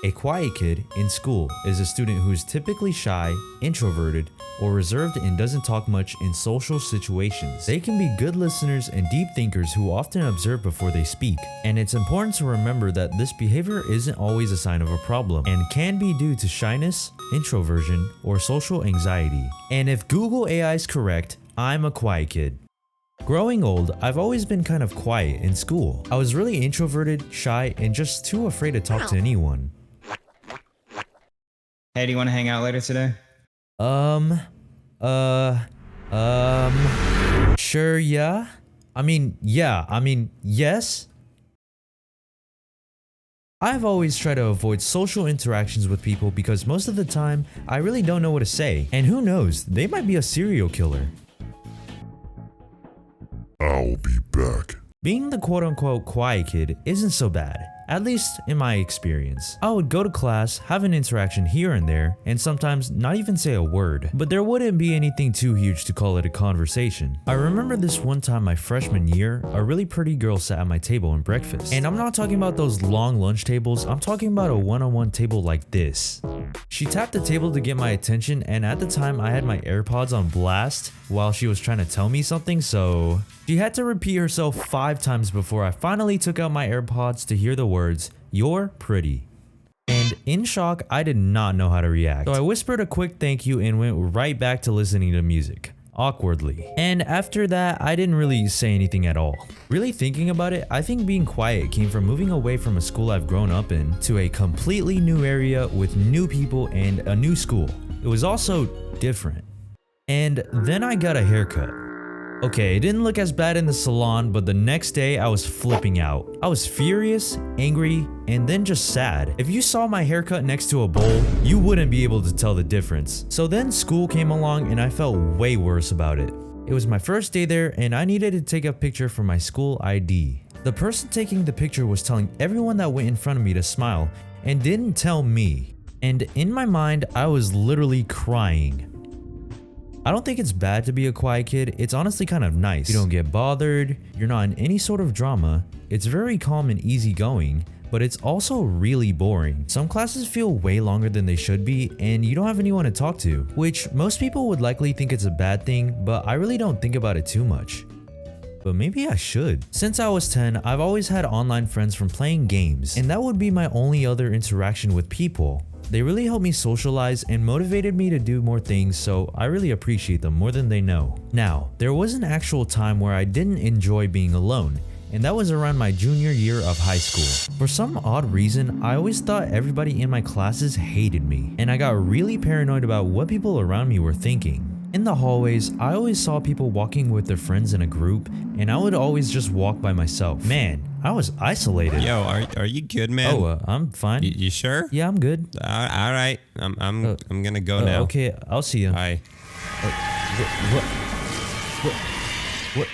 A quiet kid in school is a student who is typically shy, introverted, or reserved and doesn't talk much in social situations. They can be good listeners and deep thinkers who often observe before they speak. And it's important to remember that this behavior isn't always a sign of a problem and can be due to shyness, introversion, or social anxiety. And if Google AI is correct, I'm a quiet kid. Growing old, I've always been kind of quiet in school. I was really introverted, shy, and just too afraid to talk to anyone. Hey, do you want to hang out later today? Sure, yeah. Yes. I've always tried to avoid social interactions with people because most of the time, I really don't know what to say. And who knows, they might be a serial killer. I'll be back. Being the quote-unquote quiet kid isn't so bad, at least in my experience. I would go to class, have an interaction here and there, and sometimes not even say a word, but there wouldn't be anything too huge to call it a conversation. I remember this one time my freshman year, a really pretty girl sat at my table in breakfast. And I'm not talking about those long lunch tables, I'm talking about a one-on-one table like this. She tapped the table to get my attention, and at the time I had my AirPods on blast while she was trying to tell me something, so she had to repeat herself 5 times before I finally took out my AirPods to hear the words, "You're pretty." And in shock, I did not know how to react. So I whispered a quick thank you and went right back to listening to music, awkwardly. And after that, I didn't really say anything at all. Really thinking about it, I think being quiet came from moving away from a school I've grown up in to a completely new area with new people and a new school. It was also different. And then I got a haircut. Okay, it didn't look as bad in the salon, but the next day I was flipping out. I was furious, angry, and then just sad. If you saw my haircut next to a bowl, you wouldn't be able to tell the difference. So then school came along and I felt way worse about it. It was my first day there and I needed to take a picture for my school ID. The person taking the picture was telling everyone that went in front of me to smile and didn't tell me. And in my mind, I was literally crying. I don't think it's bad to be a quiet kid, it's honestly kind of nice. You don't get bothered, you're not in any sort of drama, it's very calm and easygoing, but it's also really boring. Some classes feel way longer than they should be, and you don't have anyone to talk to, which most people would likely think it's a bad thing, but I really don't think about it too much. But maybe I should. Since I was 10, I've always had online friends from playing games, and that would be my only other interaction with people. They really helped me socialize and motivated me to do more things, so I really appreciate them more than they know. Now, there was an actual time where I didn't enjoy being alone, and that was around my junior year of high school. For some odd reason, I always thought everybody in my classes hated me, and I got really paranoid about what people around me were thinking. In the hallways, I always saw people walking with their friends in a group, and I would always just walk by myself. Man, I was isolated. Yo, are you good, man? Oh, I'm fine. You sure? Yeah, I'm good. All right. I'm gonna go now. Okay, I'll see you. Bye. What?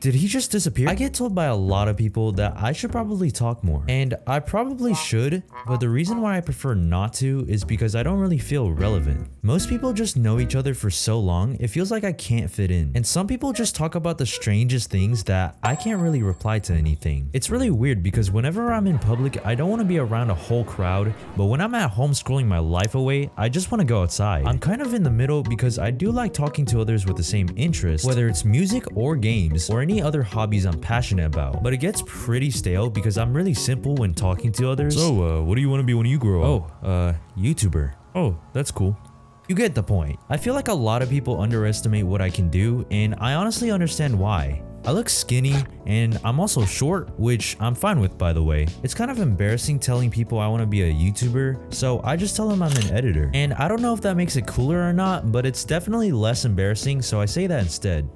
Did he just disappear? I get told by a lot of people that I should probably talk more. And I probably should, but the reason why I prefer not to is because I don't really feel relevant. Most people just know each other for so long, it feels like I can't fit in. And some people just talk about the strangest things that I can't really reply to anything. It's really weird because whenever I'm in public, I don't want to be around a whole crowd, but when I'm at home scrolling my life away, I just want to go outside. I'm kind of in the middle because I do like talking to others with the same interests, whether it's music or games, or any other hobbies I'm passionate about, but it gets pretty stale because I'm really simple when talking to others. So, what do you want to be when you grow up? YouTuber. Oh, that's cool. You get the point. I feel like a lot of people underestimate what I can do, and I honestly understand why. I look skinny, and I'm also short, which I'm fine with, by the way. It's kind of embarrassing telling people I want to be a YouTuber, so I just tell them I'm an editor. And I don't know if that makes it cooler or not, but it's definitely less embarrassing, so I say that instead.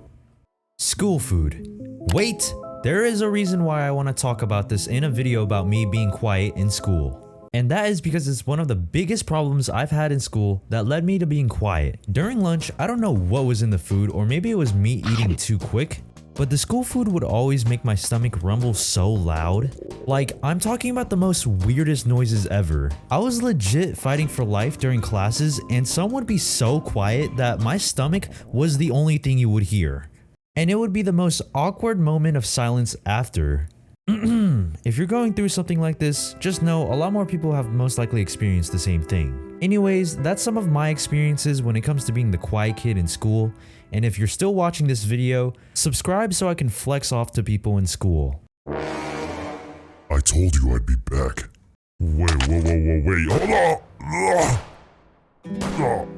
School food. Wait, there is a reason why I want to talk about this in a video about me being quiet in school. And that is because it's one of the biggest problems I've had in school that led me to being quiet. During lunch, I don't know what was in the food, or maybe it was me eating too quick, but the school food would always make my stomach rumble so loud. Like, I'm talking about the most weirdest noises ever. I was legit fighting for life during classes, and some would be so quiet that my stomach was the only thing you would hear. And it would be the most awkward moment of silence after. If you're going through something like this, just know a lot more people have most likely experienced the same thing. Anyways, that's some of my experiences when it comes to being the quiet kid in school. And if you're still watching this video, subscribe so I can flex off to people in school. I told you I'd be back. Wait, hold on.